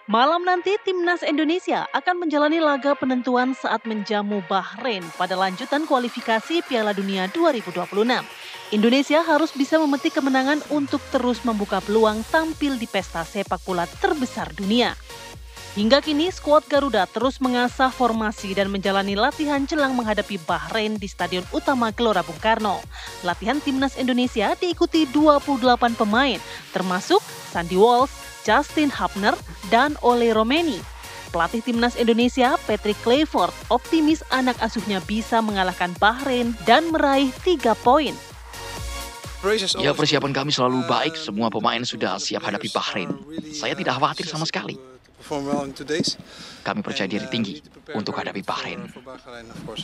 Malam nanti timnas Indonesia akan menjalani laga penentuan saat menjamu Bahrain pada lanjutan kualifikasi Piala Dunia 2026. Indonesia harus bisa memetik kemenangan untuk terus membuka peluang tampil di pesta sepak bola terbesar dunia. Hingga kini skuad Garuda terus mengasah formasi dan menjalani latihan jelang menghadapi Bahrain di Stadion Utama Gelora Bung Karno. Latihan timnas Indonesia diikuti 28 pemain, termasuk Sandy Walsh, Justin Hubner, dan Ole Romeni. Pelatih timnas Indonesia, Patrick Kluivert, optimis anak asuhnya bisa mengalahkan Bahrain dan meraih 3 poin. Ya, persiapan kami selalu baik, semua pemain sudah siap hadapi Bahrain. Saya tidak khawatir sama sekali. Kami percaya diri tinggi untuk hadapi Bahrain.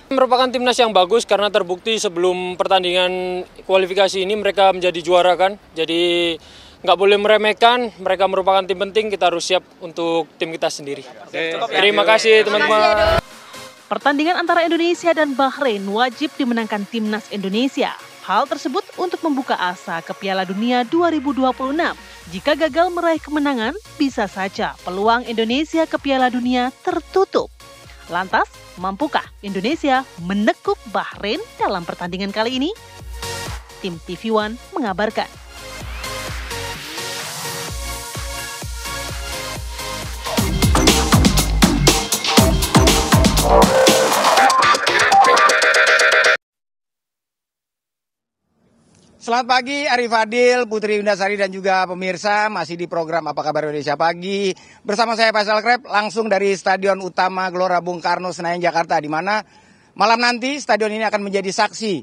Merupakan timnas yang bagus karena terbukti sebelum pertandingan kualifikasi ini mereka menjadi juara kan. Jadi nggak boleh meremehkan, mereka merupakan tim penting, kita harus siap untuk tim kita sendiri. Terima kasih teman-teman. Pertandingan antara Indonesia dan Bahrain wajib dimenangkan timnas Indonesia. Hal tersebut untuk membuka asa ke Piala Dunia 2026. Jika gagal meraih kemenangan, bisa saja peluang Indonesia ke Piala Dunia tertutup. Lantas, mampukah Indonesia menekuk Bahrain dalam pertandingan kali ini? Tim TV One mengabarkan. Selamat pagi Arif Adil, Putri Windasari dan juga pemirsa masih di program Apa Kabar Indonesia Pagi. Bersama saya Faisal Kreb langsung dari Stadion Utama Gelora Bung Karno Senayan Jakarta, di mana malam nanti stadion ini akan menjadi saksi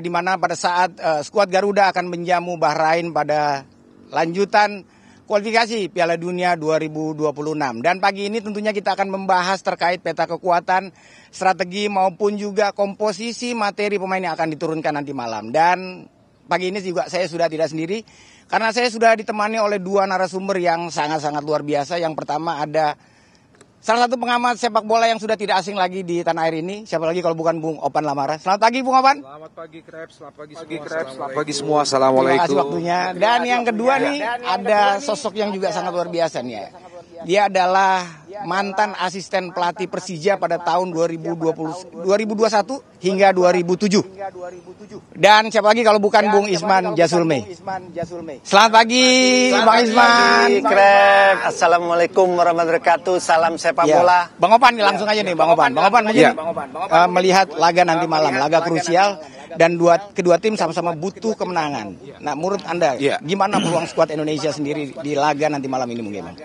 di mana pada saat skuad Garuda akan menjamu Bahrain pada lanjutan kualifikasi Piala Dunia 2026. Dan pagi ini tentunya kita akan membahas terkait peta kekuatan, strategi maupun juga komposisi materi pemain yang akan diturunkan nanti malam. Dan pagi ini juga saya sudah tidak sendiri, karena saya sudah ditemani oleh dua narasumber yang sangat-sangat luar biasa. Yang pertama ada salah satu pengamat sepak bola yang sudah tidak asing lagi di tanah air ini. Siapa lagi kalau bukan Bung Opan Lamara. Selamat pagi Bung Opan. Selamat pagi Krebs, selamat pagi semua. Assalamualaikum. Terima kasih waktunya. Dan yang kedua nih ada sosok yang juga sangat luar biasa nih ya. Dia adalah mantan asisten pelatih Persija pada tahun 2021 hingga 2007. Dan siapa lagi kalau bukan Bung Isman Jasulme. Selamat pagi Bang Isman. Kreb. Assalamualaikum warahmatullahi wabarakatuh. Salam sepak bola. Bang Opan nih langsung aja nih Bang Opan. Bang Opan melihat laga nanti malam, laga krusial dan kedua tim sama-sama butuh kemenangan. Nah, menurut Anda gimana peluang skuad Indonesia sendiri di laga nanti malam ini mungkin Bang?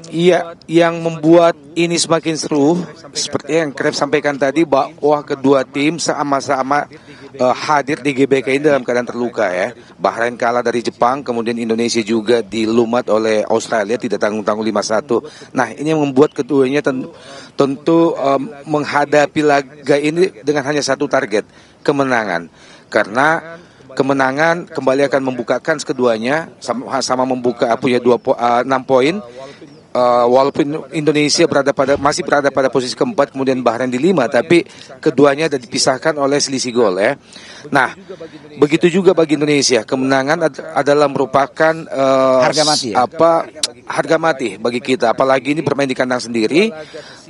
Iya, yang membuat ini semakin seru seperti yang Kreb sampaikan tadi, bahwa kedua tim sama-sama hadir di GBK ini dalam keadaan terluka ya. Bahrain kalah dari Jepang, kemudian Indonesia juga dilumat oleh Australia tidak tanggung-tanggung 5-1. Nah, ini yang membuat keduanya tentu menghadapi laga ini dengan hanya satu target, kemenangan. Karena kemenangan kembali akan membukakan keduanya sama membuka punya 6 poin. Walaupun Indonesia masih berada pada posisi keempat, kemudian Bahrain di 5, tapi keduanya ada dipisahkan oleh selisih gol ya. Nah, begitu juga bagi Indonesia, kemenangan adalah merupakan harga mati bagi kita. Apalagi ini bermain di kandang sendiri.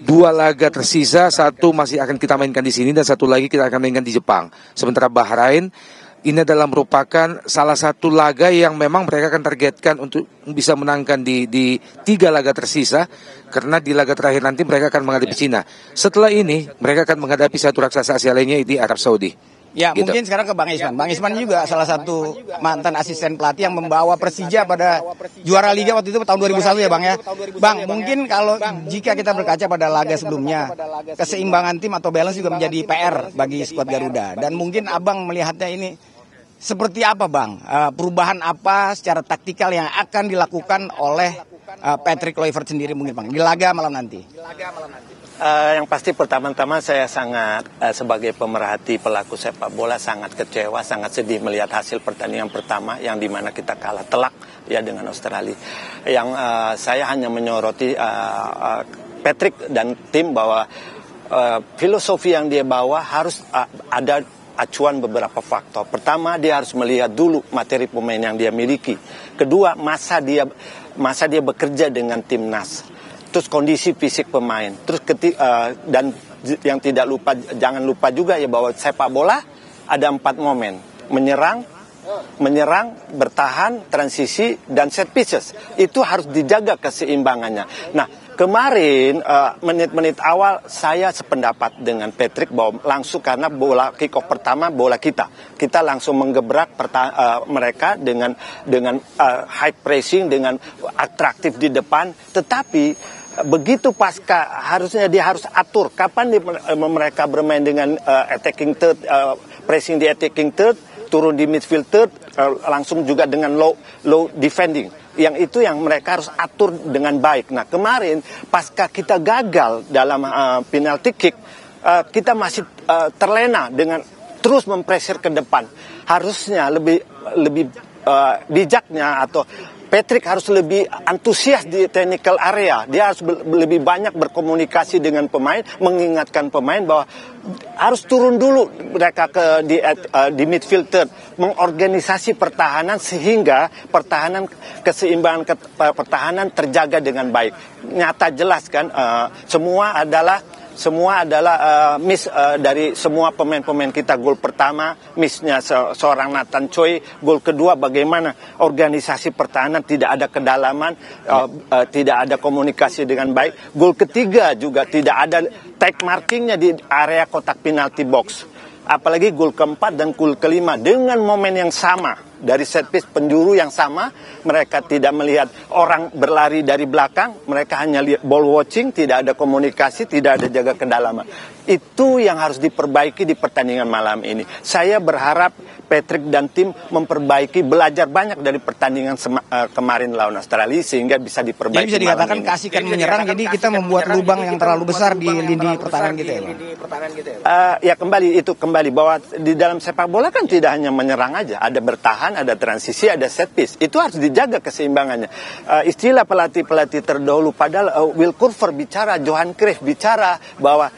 2 laga tersisa, 1 masih akan kita mainkan di sini dan 1 lagi kita akan mainkan di Jepang. Sementara Bahrain ini adalah merupakan salah satu laga yang memang mereka akan targetkan untuk bisa menangkan di 3 laga tersisa, karena di laga terakhir nanti mereka akan menghadapi Cina. Setelah ini mereka akan menghadapi satu raksasa Asia lainnya di Arab Saudi. Ya, gitu. Mungkin sekarang ke Bang Isman. Bang Isman juga salah satu mantan asisten pelatih yang membawa Persija pada juara Liga waktu itu tahun 2001 ya Bang ya. Bang, mungkin kalau jika kita berkaca pada laga sebelumnya, keseimbangan tim atau balance juga menjadi PR bagi skuad Garuda. Dan mungkin Abang melihatnya ini seperti apa Bang? Perubahan apa secara taktikal yang akan dilakukan oleh Patrick Kluivert sendiri mungkin Bang di laga malam nanti? Yang pasti pertama-tama saya sangat sebagai pemerhati pelaku sepak bola sangat kecewa, sangat sedih melihat hasil pertandingan pertama yang dimana kita kalah telak ya dengan Australia. Yang saya hanya menyoroti Patrick dan tim bahwa filosofi yang dia bawa harus ada acuan beberapa faktor. Pertama, dia harus melihat dulu materi pemain yang dia miliki. Kedua, masa dia bekerja dengan timnas. Terus kondisi fisik pemain. Terus dan yang jangan lupa juga ya bahwa sepak bola ada 4 momen. Menyerang, bertahan, transisi, dan set pieces. Itu harus dijaga keseimbangannya. Nah, kemarin menit-menit awal saya sependapat dengan Patrick bahwa langsung karena bola kick off pertama bola kita langsung menggebrak mereka dengan high pressing, dengan atraktif di depan, tetapi begitu pasca harusnya dia harus atur kapan mereka bermain dengan attacking third, pressing di attacking third, turun di midfield third, langsung juga dengan low defending. Yang itu yang mereka harus atur dengan baik. Nah, kemarin pasca kita gagal dalam penalty kick, kita masih terlena dengan terus mempressure ke depan. Harusnya lebih bijaknya atau Patrick harus lebih antusias di technical area. Dia harus lebih banyak berkomunikasi dengan pemain, mengingatkan pemain bahwa harus turun dulu mereka di midfield third, mengorganisasi pertahanan sehingga keseimbangan pertahanan terjaga dengan baik. Nyata jelas kan, semua adalah miss dari semua pemain-pemain kita. Gol pertama missnya seorang Nathan Choi, gol kedua bagaimana organisasi pertahanan tidak ada kedalaman, tidak ada komunikasi dengan baik, gol ketiga juga tidak ada tag markingnya di area kotak penalty box, apalagi gol keempat dan gol kelima dengan momen yang sama. Dari set piece penjuru yang sama, mereka tidak melihat orang berlari dari belakang, mereka hanya lihat ball watching, tidak ada komunikasi, tidak ada jaga kedalaman. Itu yang harus diperbaiki di pertandingan malam ini. Saya berharap Patrick dan tim memperbaiki, belajar banyak dari pertandingan kemarin lawan Australia sehingga bisa diperbaiki. Jadi bisa dikatakan kasihkan menyerang, jadi kita membuat lubang yang terlalu besar di lini pertahanan kita ya, Bang? Kembali bahwa di dalam sepak bola kan tidak hanya menyerang aja, ada bertahan, ada transisi, ada set piece. Itu harus dijaga keseimbangannya. Istilah pelatih-pelatih terdahulu, padahal Will Curver bicara, Johan Cruyff bicara bahwa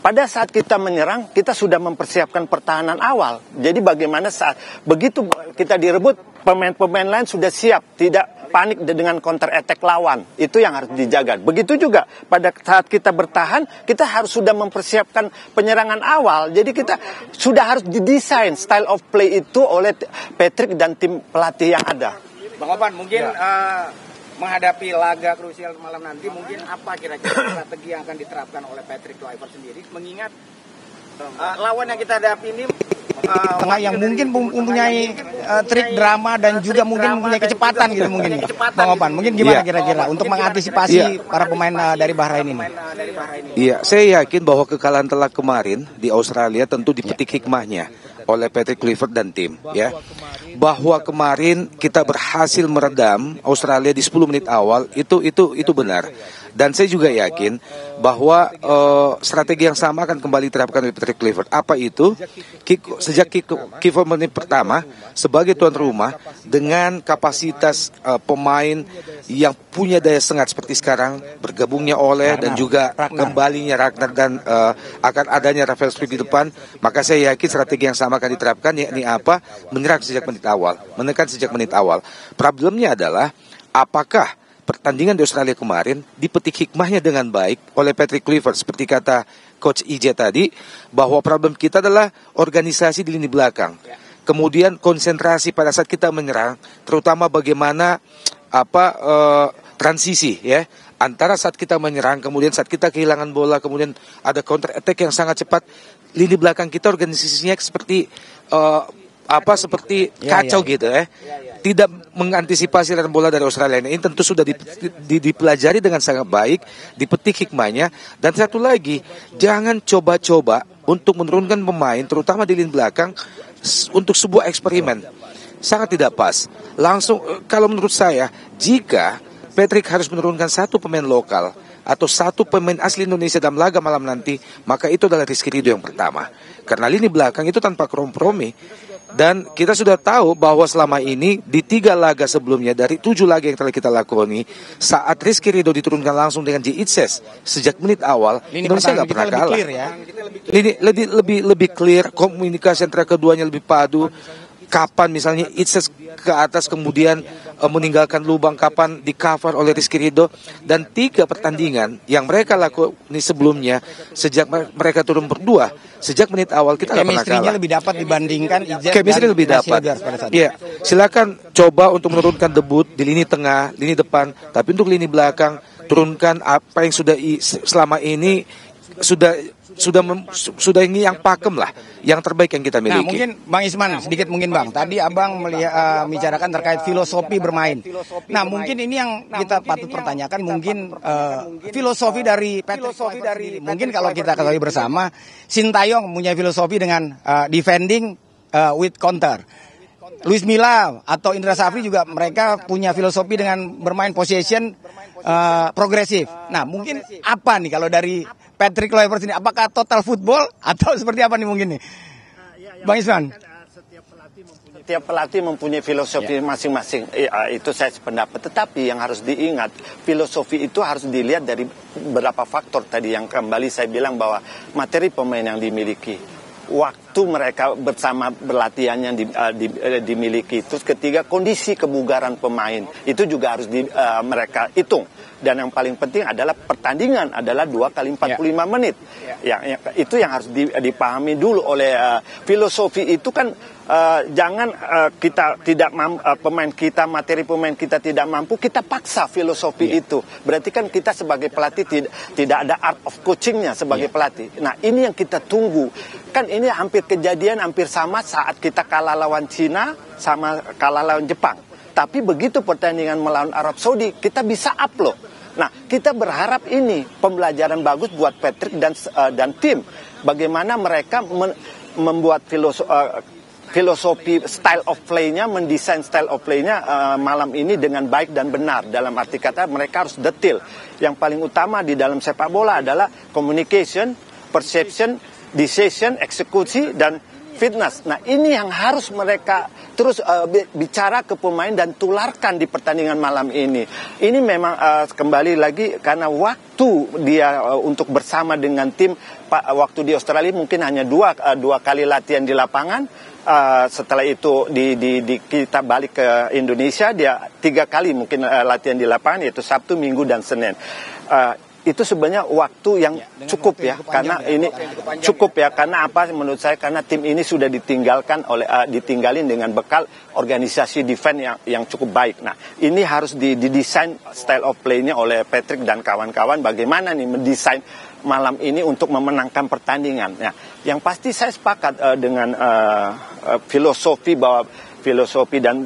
pada saat kita menyerang, kita sudah mempersiapkan pertahanan awal. Jadi bagaimana saat begitu kita direbut, pemain-pemain lain sudah siap, tidak panik dengan counter attack lawan. Itu yang harus dijaga. Begitu juga pada saat kita bertahan, kita harus sudah mempersiapkan penyerangan awal. Jadi kita sudah harus didesain style of play itu oleh Patrick dan tim pelatih yang ada. Bang Opan, mungkin menghadapi laga krusial malam nanti, mungkin apa kira-kira strategi yang akan diterapkan oleh Patrick Kluivert sendiri, mengingat lawan yang kita hadapi ini tengah yang mungkin mempunyai trik drama dan juga mungkin mempunyai kecepatan gitu mungkin ya. Bang Opan, mungkin gimana kira-kira untuk mengantisipasi para pemain dari Bahrain ini? Iya, saya yakin bahwa kekalahan telak kemarin di Australia tentu dipetik hikmahnya oleh Patrick Kluivert dan tim, ya. Bahwa kemarin kita berhasil meredam Australia di 10 menit awal itu benar. Dan saya juga yakin bahwa strategi yang sama akan kembali diterapkan oleh Patrick Kluivert. Apa itu? Sejak kick-off menit pertama sebagai tuan rumah dengan kapasitas pemain yang punya daya sengat seperti sekarang, bergabungnya Ole dan juga kembalinya Ragnar dan akan adanya Rafael Struijk di depan, maka saya yakin strategi yang sama akan diterapkan, yakni apa? Menyerang sejak menit awal, menekan sejak menit awal. Problemnya adalah apakah pertandingan di Australia kemarin dipetik hikmahnya dengan baik oleh Patrick Kluivert, seperti kata Coach IJ tadi, bahwa problem kita adalah organisasi di lini belakang. Kemudian konsentrasi pada saat kita menyerang, terutama bagaimana transisi ya antara saat kita menyerang, kemudian saat kita kehilangan bola, kemudian ada counter attack yang sangat cepat. Lini belakang kita organisasinya seperti kacau gitu ya. Tidak mengantisipasi dan bola dari Australia ini tentu sudah dipelajari dengan sangat baik, dipetik hikmahnya. Dan satu lagi, jangan coba-coba untuk menurunkan pemain terutama di lini belakang untuk sebuah eksperimen. Sangat tidak pas. Langsung kalau menurut saya, jika Patrick harus menurunkan satu pemain lokal atau satu pemain asli Indonesia dalam laga malam nanti, maka itu adalah Rizky Ridho yang pertama. Karena lini belakang itu tanpa kompromi, Dan kita sudah tahu bahwa selama ini di 3 laga sebelumnya dari 7 laga yang telah kita lakoni, saat Rizky Ridho diturunkan langsung dengan Jiitses sejak menit awal, Indonesia nggak pernah kalah. Lebih clear, komunikasi antara keduanya lebih padu. Kapan misalnya Itses ke atas kemudian meninggalkan lubang, kapan di cover oleh Rizky Ridho, dan 3 pertandingan yang mereka lakukan sebelumnya sejak mereka turun berdua sejak menit awal kita nggak pernah kalah. Chemistry-nya lebih dapat dibandingkan Ijaz Chemistry lebih dapat. Iya, silakan coba untuk menurunkan debut di lini tengah, lini depan, tapi untuk lini belakang turunkan apa yang sudah selama ini sudah ini yang pakem lah, yang terbaik yang kita miliki. Nah, mungkin Bang Isman sedikit mungkin Bang. Tadi Abang membicarakan terkait filosofi bermain. Nah, mungkin ini yang kita patut pertanyakan, mungkin filosofi dari Patrick Kluivert. Mungkin kalau kita ketahui bersama, Sintayong punya filosofi dengan defending with counter. Luis Milla atau Indra Safri juga mereka punya filosofi dengan bermain possession progresif. Nah, mungkin apa nih kalau dari Patrick Kluivert ini, apakah total football atau seperti apa nih mungkin nih, Bang Isman? Setiap pelatih mempunyai filosofi masing-masing. Itu saya sependapat. Tetapi yang harus diingat, filosofi itu harus dilihat dari beberapa faktor tadi yang kembali saya bilang bahwa materi pemain yang dimiliki, waktu mereka bersama berlatihan yang dimiliki, terus ketiga kondisi kebugaran pemain itu juga harus mereka hitung. Dan yang paling penting adalah pertandingan adalah 2 kali 45 menit. Itu yang harus dipahami dulu oleh filosofi itu kan jangan kita tidak pemain kita, materi pemain kita tidak mampu, kita paksa filosofi itu. Berarti kan kita sebagai pelatih tidak ada art of coachingnya sebagai pelatih. Nah, ini yang kita tunggu. Kan ini hampir kejadian hampir sama saat kita kalah lawan Cina sama kalah lawan Jepang. Tapi begitu pertandingan melawan Arab Saudi, kita bisa up loh. Nah, kita berharap ini pembelajaran bagus buat Patrick dan tim. Bagaimana mereka membuat filosofi style of play-nya, mendesain style of play-nya malam ini dengan baik dan benar. Dalam arti kata mereka harus detail. Yang paling utama di dalam sepak bola adalah communication, perception, decision, eksekusi, dan fitness. Nah, ini yang harus mereka terus bicara ke pemain dan tularkan di pertandingan malam ini. Ini memang kembali lagi karena waktu dia untuk bersama dengan tim waktu di Australia mungkin hanya dua kali latihan di lapangan. Setelah itu kita balik ke Indonesia, dia 3 kali mungkin latihan di lapangan, yaitu Sabtu, Minggu, dan Senin. Itu sebenarnya waktu yang cukup ya, karena ini cukup ya, karena apa menurut saya, karena tim ini sudah ditinggalin dengan bekal organisasi defense yang cukup baik. Nah, ini harus didesain style of play-nya oleh Patrick dan kawan-kawan, bagaimana nih mendesain malam ini untuk memenangkan pertandingan. Nah, yang pasti saya sepakat dengan filosofi dan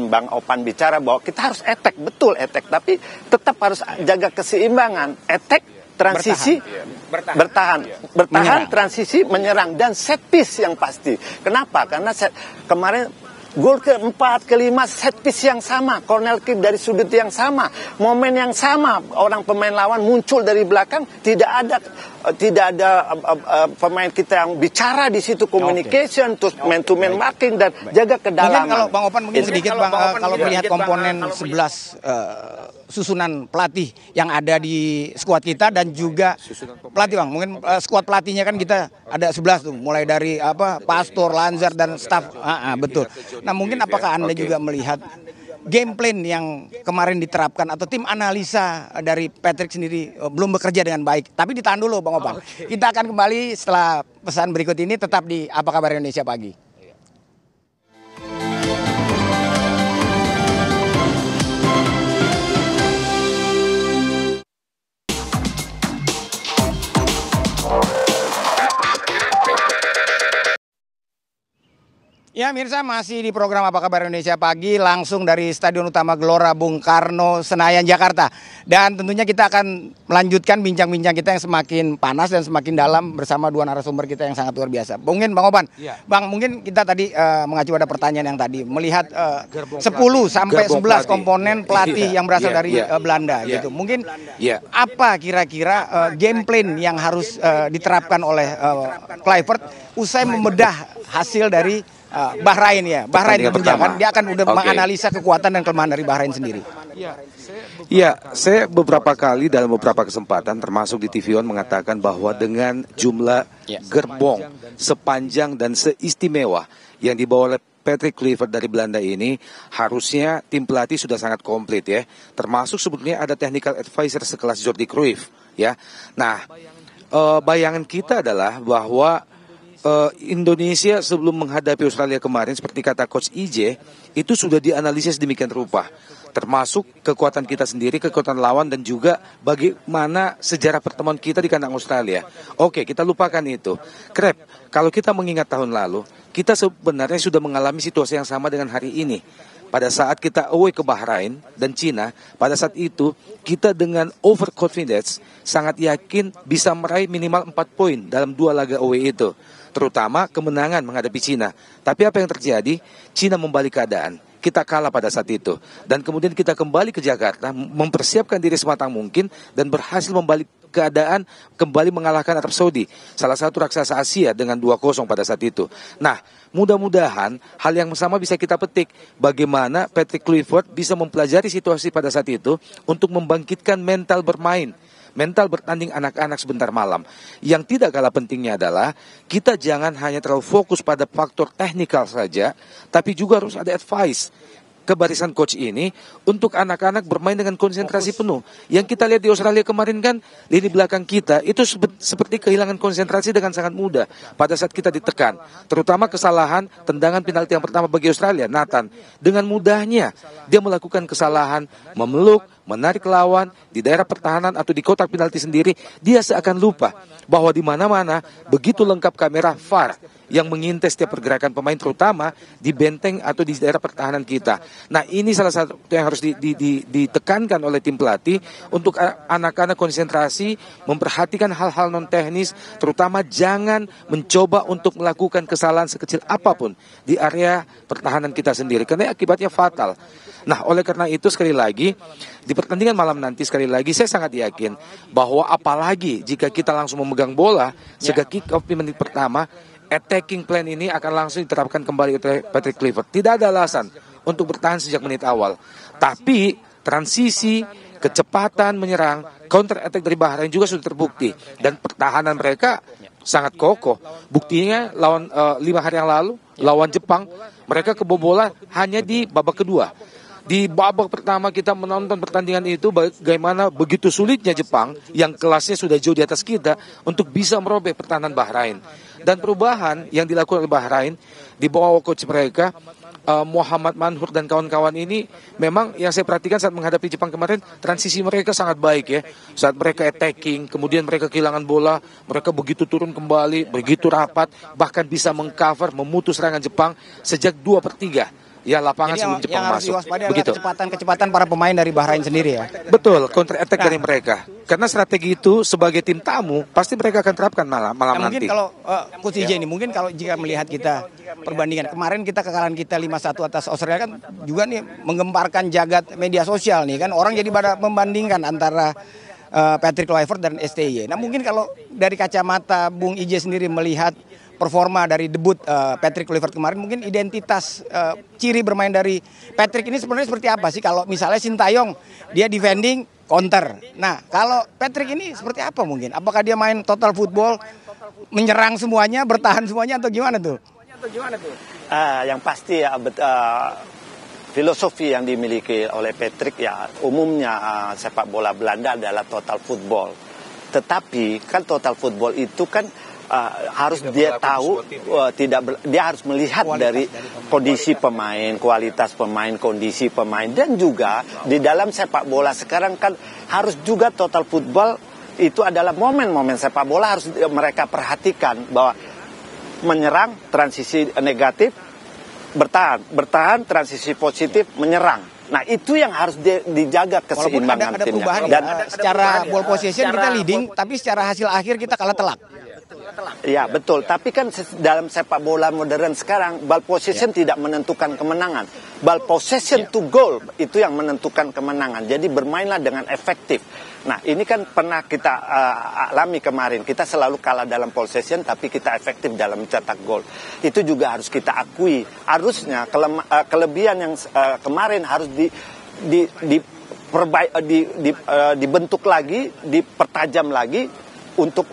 Bang Opan bicara bahwa kita harus attack, betul attack, tapi tetap harus jaga keseimbangan, attack, transisi, bertahan, transisi, menyerang, dan set piece yang pasti. Kenapa? Karena kemarin gol ke-4, ke-5 set piece yang sama, corner kick dari sudut yang sama, momen yang sama, orang pemain lawan muncul dari belakang, tidak ada pemain kita yang bicara di situ, communication, terus man to man marking dan jaga kedalaman. Mungkin kalau Bang Opan mungkin sedikit Bang, kalau melihat komponen 11 susunan pelatih yang ada di skuad kita dan juga pelatih Bang, mungkin skuad pelatihnya kan kita ada 11 tuh, mulai dari Pastor, Lanzar dan staf. Betul. Nah, mungkin apakah Anda juga melihat game plan yang kemarin diterapkan atau tim analisa dari Patrick sendiri belum bekerja dengan baik? Tapi ditahan dulu Bang Opan. Kita akan kembali setelah pesan berikut ini, tetap di Apa Kabar Indonesia Pagi. Ya Mirsa, masih di program Apa Kabar Indonesia Pagi langsung dari Stadion Utama Gelora Bung Karno, Senayan, Jakarta. Dan tentunya kita akan melanjutkan bincang-bincang kita yang semakin panas dan semakin dalam bersama dua narasumber kita yang sangat luar biasa. Mungkin Bang Oban, ya. Bang, mungkin kita tadi mengacu pada pertanyaan yang tadi, melihat 10 sampai 11 komponen pelatih yang berasal dari Belanda gitu. Mungkin apa kira-kira game plan yang harus diterapkan oleh Kluivert usai membedah hasil dari Bahrain ya, Bahrain tentunya kan dia akan udah menganalisa kekuatan dan kelemahan dari Bahrain sendiri. Ya, saya beberapa kali dalam beberapa kesempatan termasuk di TV One mengatakan bahwa dengan jumlah gerbong sepanjang dan seistimewa yang dibawa oleh Patrick Kluivert dari Belanda ini, harusnya tim pelatih sudah sangat komplit ya. Termasuk sebetulnya ada technical advisor sekelas Jordi Cruyff ya. Nah, bayangan kita adalah bahwa Indonesia sebelum menghadapi Australia kemarin seperti kata Coach IJ itu sudah dianalisis demikian rupa, termasuk kekuatan kita sendiri, kekuatan lawan dan juga bagaimana sejarah pertemuan kita di kandang Australia. Oke, kita lupakan itu. Krep, kalau kita mengingat tahun lalu, kita sebenarnya sudah mengalami situasi yang sama dengan hari ini. Pada saat kita away ke Bahrain dan Cina, pada saat itu kita dengan overconfidence sangat yakin bisa meraih minimal 4 poin dalam 2 laga away itu. Terutama kemenangan menghadapi Cina. Tapi apa yang terjadi? Cina membalik keadaan. Kita kalah pada saat itu. Dan kemudian kita kembali ke Jakarta, mempersiapkan diri sematang mungkin, dan berhasil membalik keadaan, kembali mengalahkan Arab Saudi. Salah satu raksasa Asia dengan 2-0 pada saat itu. Nah, mudah-mudahan hal yang sama bisa kita petik. Bagaimana Patrick Kluivert bisa mempelajari situasi pada saat itu untuk membangkitkan mental bermain. Mental bertanding anak-anak sebentar malam. Yang tidak kalah pentingnya adalah kita jangan hanya terlalu fokus pada faktor teknikal saja, tapi juga harus ada advice ke barisan coach ini untuk anak-anak bermain dengan konsentrasi penuh. Yang kita lihat di Australia kemarin kan, lini belakang kita itu seperti kehilangan konsentrasi dengan sangat mudah pada saat kita ditekan. Terutama kesalahan tendangan penalti yang pertama bagi Australia, Nathan. Dengan mudahnya dia melakukan kesalahan, memeluk, menarik lawan di daerah pertahanan atau di kotak penalti sendiri. Dia seakan lupa bahwa di mana-mana begitu lengkap kamera VAR yang mengintai setiap pergerakan pemain, terutama di benteng atau di daerah pertahanan kita. Nah, ini salah satu yang harus ditekankan oleh tim pelatih untuk anak-anak konsentrasi, memperhatikan hal-hal non teknis, terutama jangan mencoba untuk melakukan kesalahan sekecil apapun di area pertahanan kita sendiri, karena akibatnya fatal. Nah, oleh karena itu sekali lagi di pertandingan malam nanti sekali lagi saya sangat yakin bahwa apalagi jika kita langsung memegang bola sejak kick off di menit pertama, attacking plan ini akan langsung diterapkan kembali oleh Patrick Kluivert. Tidak ada alasan untuk bertahan sejak menit awal. Tapi transisi, kecepatan menyerang, counter attack dari Bahrain juga sudah terbukti. Dan pertahanan mereka sangat kokoh. Buktinya lawan 5 hari yang lalu, lawan Jepang, mereka kebobolan hanya di babak kedua. Di babak pertama kita menonton pertandingan itu bagaimana begitu sulitnya Jepang yang kelasnya sudah jauh di atas kita untuk bisa merobek pertahanan Bahrain. Dan perubahan yang dilakukan oleh Bahrain di bawah coach mereka Muhammad Manhur dan kawan-kawan ini, memang yang saya perhatikan saat menghadapi Jepang kemarin, transisi mereka sangat baik ya. Saat mereka attacking, kemudian mereka kehilangan bola, mereka begitu turun kembali, begitu rapat, bahkan bisa mengcover, memutus serangan Jepang sejak 2/3. Ya, lapangan sebelum Jepang masuk. Begitu. Kecepatan para pemain dari Bahrain sendiri ya. Betul, counter attack dari mereka. Karena strategi itu sebagai tim tamu pasti mereka akan terapkan malam nanti. Mungkin kalau Coach IJ ini, mungkin kalau jika melihat kita perbandingan kemarin kita kekalahan kita 5-1 atas Australia kan juga nih menggemparkan jagat media sosial nih kan, orang jadi pada membandingkan antara Patrick Kluivert dan STY. Nah, mungkin kalau dari kacamata Bung IJ sendiri melihat performa dari debut Patrick Kluivert kemarin, mungkin identitas ciri bermain dari Patrick ini sebenarnya seperti apa sih? Kalau misalnya Sintayong dia defending counter. Nah, kalau Patrick ini seperti apa mungkin? Apakah dia main total football, menyerang semuanya, bertahan semuanya, atau gimana tuh? Yang pasti ya filosofi yang dimiliki oleh Patrick ya umumnya sepak bola Belanda adalah total football. Tetapi kan total football itu kan harus dia tahu dia harus melihat dari kondisi pemain, kualitas pemain, kondisi pemain, dan juga di dalam sepak bola sekarang kan harus juga total football itu adalah momen-momen sepak bola harus mereka perhatikan bahwa menyerang transisi negatif bertahan, transisi positif, menyerang. Nah itu yang harus dijaga keseimbangan ada timnya. Perubahan dan secara ball possession kita leading, tapi secara hasil akhir kita kalah telak. Ya betul, tapi kan dalam sepak bola modern sekarang ball possession tidak menentukan kemenangan. Ball possession to goal itu yang menentukan kemenangan. Jadi bermainlah dengan efektif. Nah ini kan pernah kita alami kemarin. Kita selalu kalah dalam possession tapi kita efektif dalam mencetak gol. Itu juga harus kita akui. Harusnya kelebihan yang kemarin harus dibentuk lagi, dipertajam lagi untuk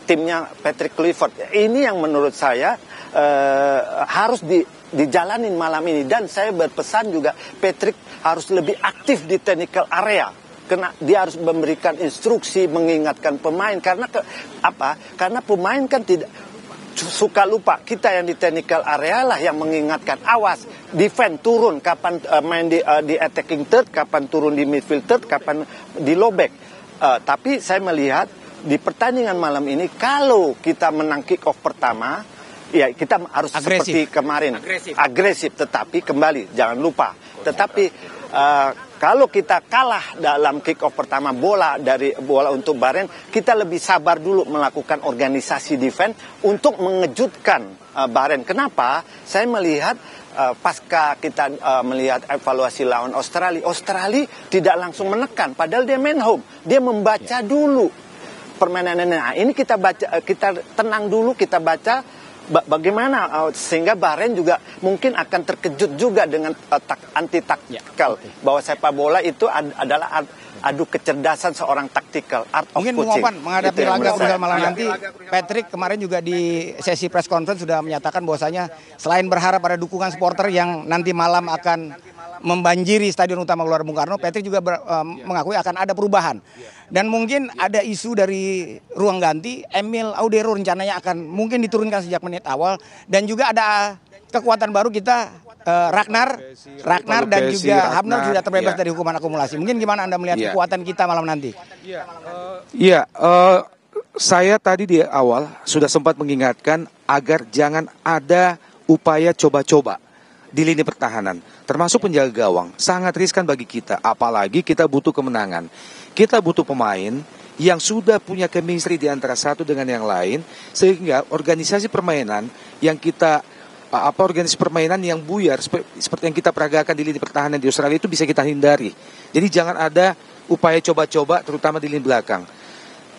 timnya Patrick Kluivert. Ini yang menurut saya harus dijalanin malam ini. Dan saya berpesan juga Patrick harus lebih aktif di technical area. Karena dia harus memberikan instruksi, mengingatkan pemain. Karena Karena pemain kan tidak suka lupa. Kita yang di technical area lah yang mengingatkan. Awas, defend turun. Kapan main di attacking third, kapan turun di midfield third, kapan di low back. Tapi saya melihat di pertandingan malam ini kalau kita menang kick off pertama, ya kita harus seperti kemarin agresif, tetapi kembali jangan lupa. Tetapi kalau kita kalah dalam kick off pertama bola untuk Bahrain, kita lebih sabar dulu melakukan organisasi defense untuk mengejutkan Bahrain. Kenapa? Saya melihat pasca kita melihat evaluasi lawan Australia tidak langsung menekan, padahal dia main home, dia membaca dulu permainan ini. Nah, ini kita baca, kita tenang dulu, kita baca bagaimana sehingga Bahrain juga mungkin akan terkejut juga dengan anti taktikal bahwa sepak bola itu adalah adu kecerdasan seorang taktikal, art of mungkin coaching. Menghadapi laga Crucial malam nanti, Patrick kemarin juga di sesi press conference sudah menyatakan bahwasanya selain berharap ada dukungan supporter yang nanti malam akan membanjiri Stadion Utama Gelora Bung Karno, Patrick juga mengakui akan ada perubahan. Dan mungkin ada isu dari ruang ganti, Emil Audero rencananya akan mungkin diturunkan sejak menit awal. Dan juga ada kekuatan baru kita, Ragnar dan juga Hamner sudah terbebas dari hukuman akumulasi. Mungkin gimana Anda melihat kekuatan kita malam nanti? Saya tadi di awal sudah sempat mengingatkan agar jangan ada upaya coba-coba di lini pertahanan, termasuk penjaga gawang. Sangat riskan bagi kita, apalagi kita butuh kemenangan. Kita butuh pemain yang sudah punya chemistry di antara satu dengan yang lain, sehingga organisasi permainan yang kita organisasi permainan yang buyar seperti yang kita peragakan di lini pertahanan di Australia itu bisa kita hindari. Jadi jangan ada upaya coba-coba terutama di lini belakang.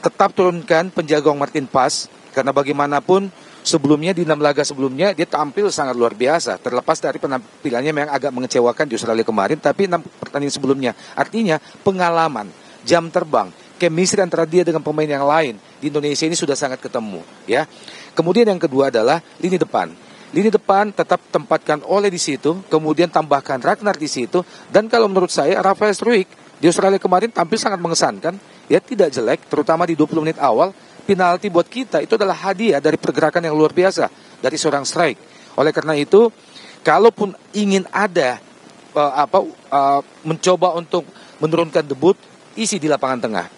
Tetap turunkan penjaga gawang Martin Paz, karena bagaimanapun sebelumnya di 6 laga sebelumnya dia tampil sangat luar biasa. Terlepas dari penampilannya memang agak mengecewakan di Australia kemarin, tapi 6 pertandingan sebelumnya. Artinya pengalaman, jam terbang, chemistry antara dia dengan pemain yang lain di Indonesia ini sudah sangat ketemu, ya. Kemudian yang kedua adalah lini depan. Lini depan tetap tempatkan Ole di situ, kemudian tambahkan Ragnar di situ, dan kalau menurut saya Rafael Struijk di Australia kemarin tampil sangat mengesankan, ya tidak jelek, terutama di 20 menit awal. Penalti buat kita itu adalah hadiah dari pergerakan yang luar biasa dari seorang Struijk. Oleh karena itu, kalaupun ingin ada mencoba untuk menurunkan debut, isi di lapangan tengah.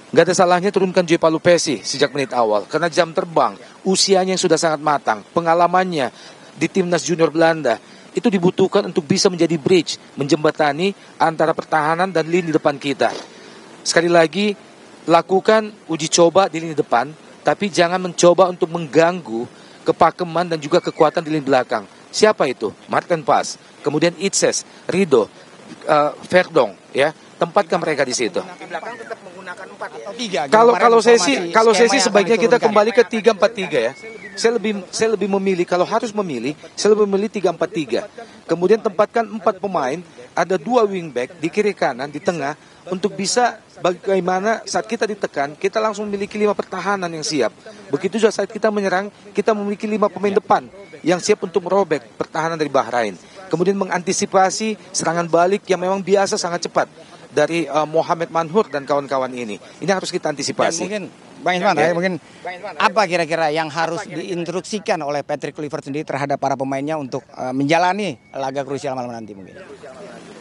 Gak ada salahnya turunkan Gianpaolo Pessi sejak menit awal, karena jam terbang, usianya yang sudah sangat matang, pengalamannya di timnas junior Belanda itu dibutuhkan untuk bisa menjadi bridge, menjembatani antara pertahanan dan lini depan kita. Sekali lagi, lakukan uji coba di lini depan, tapi jangan mencoba untuk mengganggu kepakeman dan juga kekuatan di lini belakang. Siapa itu? Martin Paz, kemudian Itses, Rido, Verdong, ya. Tempatkan mereka di situ. Di belakang tetap menggunakan 4 atau 3. Kalau sesi sebaiknya kita kembali ke 3-4-3 ya. Saya lebih memilih, kalau harus memilih, saya lebih memilih 3-4-3. Kemudian tempatkan 4 pemain, ada 2 wingback di kiri kanan, di tengah, untuk bisa bagaimana saat kita ditekan, kita langsung memiliki 5 pertahanan yang siap. Begitu juga saat kita menyerang, kita memiliki 5 pemain depan yang siap untuk merobek pertahanan dari Bahrain. Kemudian mengantisipasi serangan balik yang memang biasa sangat cepat dari Mohamed Manhur dan kawan-kawan ini. Ini harus kita antisipasi. Dan mungkin Bang Isman, mungkin apa kira-kira yang harus diinstruksikan oleh Patrick Kluivert sendiri terhadap para pemainnya untuk menjalani laga krusial malam nanti mungkin?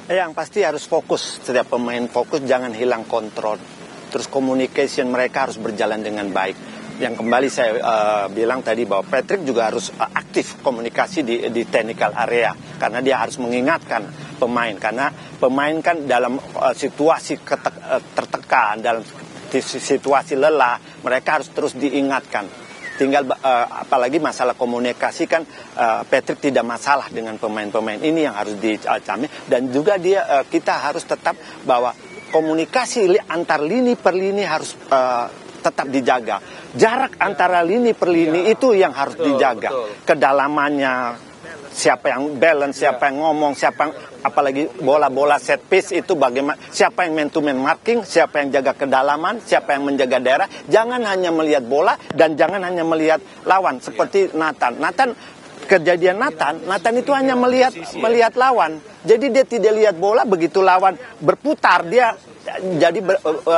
Yang pasti harus fokus, setiap pemain fokus, jangan hilang kontrol. Terus communication mereka harus berjalan dengan baik. yang kembali saya bilang tadi bahwa Patrick juga harus aktif komunikasi di technical area karena dia harus mengingatkan pemain karena pemain kan dalam situasi tertekan, dalam situasi lelah, mereka harus terus diingatkan. Tinggal apalagi masalah komunikasi kan Patrick tidak masalah dengan pemain-pemain ini yang harus dicami dan juga kita harus tetap bahwa komunikasi antar lini per lini harus tetap dijaga. Jarak antara lini per lini itu yang harus dijaga. Kedalamannya, siapa yang balance, siapa yang ngomong, apalagi bola-bola set piece itu bagaimana, siapa yang man to man marking, siapa yang jaga kedalaman, siapa yang menjaga daerah. Jangan hanya melihat bola dan jangan hanya melihat lawan seperti Nathan. Kejadian Nathan itu hanya melihat lawan. Jadi dia tidak lihat bola, begitu lawan berputar dia jadi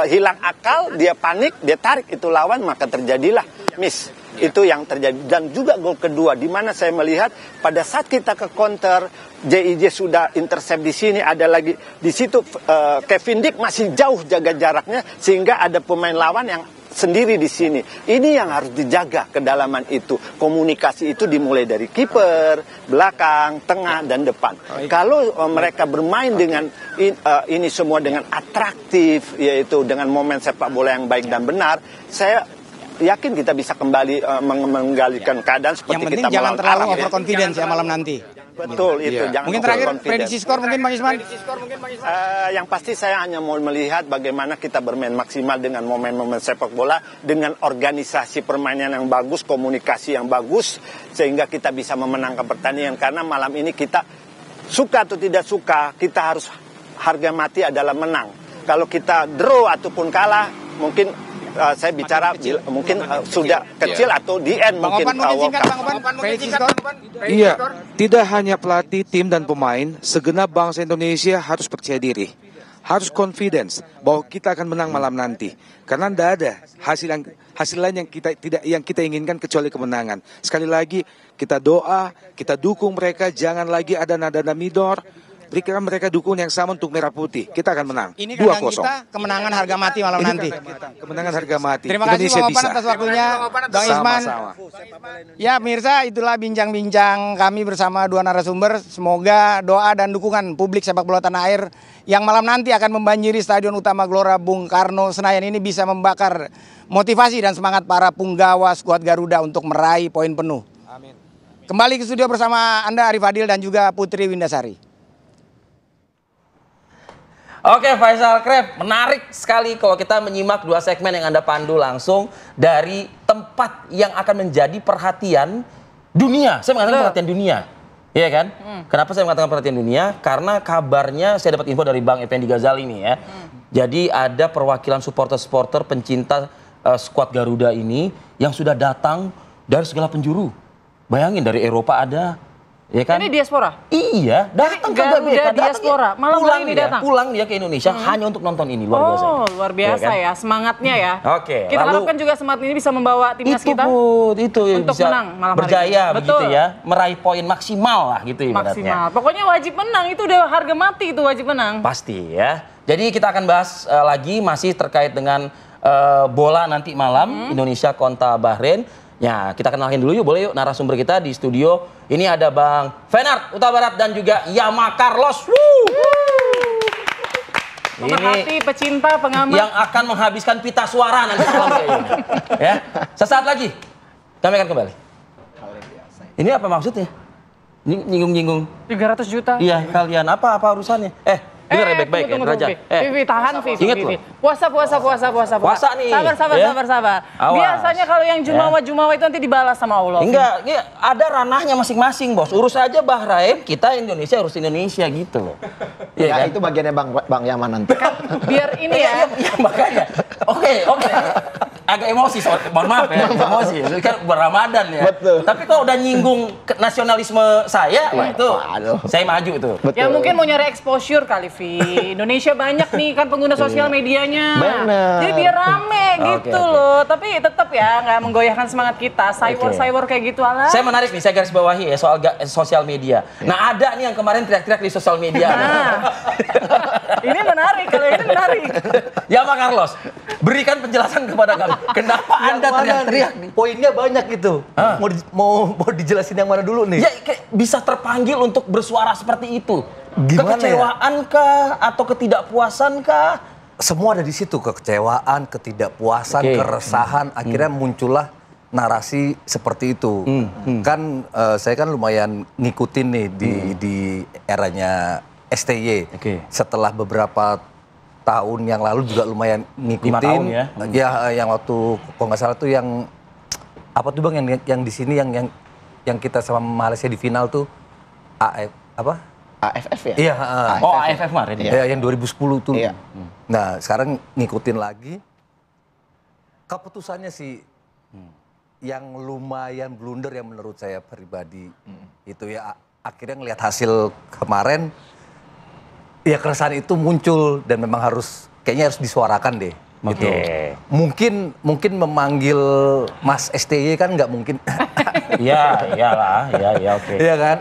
hilang akal, dia panik, dia tarik itu lawan, maka terjadilah miss. Itu yang terjadi. Dan juga gol kedua di mana saya melihat pada saat kita ke counter, JIJ sudah intercept di sini, ada lagi di situ Kevin Dick masih jauh jaga jaraknya sehingga ada pemain lawan yang sendiri di sini. Ini yang harus dijaga kedalaman itu. Komunikasi itu dimulai dari kiper, belakang, tengah, dan depan. Kalau mereka bermain dengan ini semua dengan atraktif, yaitu dengan momen sepak bola yang baik dan benar, saya yakin kita bisa kembali menggalikan keadaan seperti yang penting kita jangan terlalu Arab, overconfidence ya malam nanti. Betul itu. Jangan mungkin terakhir prediksi skor mungkin Bang Isman. Yang pasti saya hanya mau melihat bagaimana kita bermain maksimal dengan momen-momen sepak bola, dengan organisasi permainan yang bagus, komunikasi yang bagus, sehingga kita bisa memenangkan pertandingan. Karena malam ini kita suka atau tidak suka, kita harus harga mati adalah menang. Kalau kita draw ataupun kalah, mungkin saya bicara mungkin sudah kecil atau di end mungkin. Iya, tidak hanya pelatih, tim dan pemain, segenap bangsa Indonesia harus percaya diri, harus confidence bahwa kita akan menang malam nanti. Karena tidak ada hasil lain yang kita inginkan kecuali kemenangan. Sekali lagi kita doa, kita dukung mereka, jangan lagi ada nada midor. Berikan mereka dukungan yang sama untuk Merah Putih. Kita akan menang. 2-0. Kita kemenangan harga mati malam nanti. Kemenangan harga mati. Terima kasih Bang Opan atas waktunya. Bang Isman. Ya pemirsa, itulah bincang-bincang kami bersama dua narasumber. Semoga doa dan dukungan publik sepak bola tanah air yang malam nanti akan membanjiri Stadion Utama Gelora Bung Karno Senayan ini bisa membakar motivasi dan semangat para punggawa skuad Garuda untuk meraih poin penuh. Amin. Kembali ke studio bersama Anda Arif Adil dan juga Putri Windasari. Oke Faisal Krep, menarik sekali kalau kita menyimak dua segmen yang Anda pandu langsung dari tempat yang akan menjadi perhatian dunia. Saya mengatakan perhatian dunia, iya kan? Kenapa saya mengatakan perhatian dunia? Karena kabarnya saya dapat info dari Bang Effendi Ghazali nih ya. Jadi ada perwakilan supporter-supporter pencinta skuad Garuda ini yang sudah datang dari segala penjuru. Bayangin dari Eropa ada. Ya kan? Ini diaspora? Iya, datang ke Garuda diaspora, malam hari ini datang? Pulang dia ke Indonesia hanya untuk nonton ini, luar biasa. Oh, luar biasa ya, semangatnya ya. Oke. Kita harapkan juga semangat ini bisa membawa timnas kita itu untuk bisa menang malam hari berjaya ini. Begitu ya, meraih poin maksimal lah gitu ibaratnya. Maksimal, pokoknya wajib menang, itu udah harga mati itu wajib menang. Pasti ya. Jadi kita akan bahas lagi masih terkait dengan bola nanti malam, Indonesia kontra Bahrain. Ya, kita kenalin dulu yuk, boleh yuk narasumber kita di studio. Ini ada Bang Fenart Huta Barat dan juga Yama Carlos. Pemerhati, pecinta, pengamat. Yang akan menghabiskan pita suara nanti malam kayaknya. Ya, sesaat lagi kami akan kembali. Ini apa maksudnya? Nyinggung-nyinggung. 300 juta. Iya, kalian apa urusannya? Dengar ya baik-baik ya, Raja. Vivi, tahan Vivi. Ingat loh. Puasa nih. Sabar. Awas. Biasanya kalau yang jumawa itu nanti dibalas sama Allah. Enggak, ini ada ranahnya masing-masing, Bos. Urus aja Bahrain, kita Indonesia urus Indonesia gitu loh. Ya, kan? Itu bagiannya Bang Yaman nanti. Biar ini ya. Iya, makanya. Oke. Agak emosi, mohon maaf ya, emosi. Kan berRamadan ya. Betul. Tapi kalau udah nyinggung nasionalisme saya, wah itu saya maju itu. Betul. Ya mungkin mau nyari exposure kali, Vi. Indonesia banyak nih kan pengguna sosial medianya. Bener. Jadi biar rame gitu loh. Tapi tetap ya nggak menggoyahkan semangat kita. Cyber kayak gitu ala. Saya menarik nih, saya garis bawahi ya soal sosial media. Nah ada nih yang kemarin teriak-teriak di sosial media. Ini menarik, kalau ini menarik. Ya Pak Carlos, Berikan penjelasan kepada kami. Kenapa Anda teriak-teriak nih? Poinnya banyak itu. Mau dijelasin yang mana dulu nih? Ya kayak bisa terpanggil untuk bersuara seperti itu. Gimana Kekecewaankah atau ketidakpuasankah? Semua ada di situ, kekecewaan, ketidakpuasan, keresahan, akhirnya muncullah narasi seperti itu. Kan saya kan lumayan ngikutin nih di eranya STY. Setelah beberapa tahun yang lalu juga lumayan ngikutin. 5 tahun ya? Ya, yang waktu kalau nggak salah tuh yang apa tuh Bang yang di sini yang kita sama Malaysia di final tuh AFF ya? Iya, AFF kemarin ya. Yang 2010 tuh. Iya. Nah, sekarang ngikutin lagi. Keputusannya sih yang lumayan blunder yang menurut saya pribadi. Itu ya akhirnya ngelihat hasil kemarin, ya keresahan itu muncul dan memang kayaknya harus disuarakan deh. Gitu. Mungkin memanggil Mas STY kan nggak mungkin. Iya, iyalah, ya oke. Iya kan,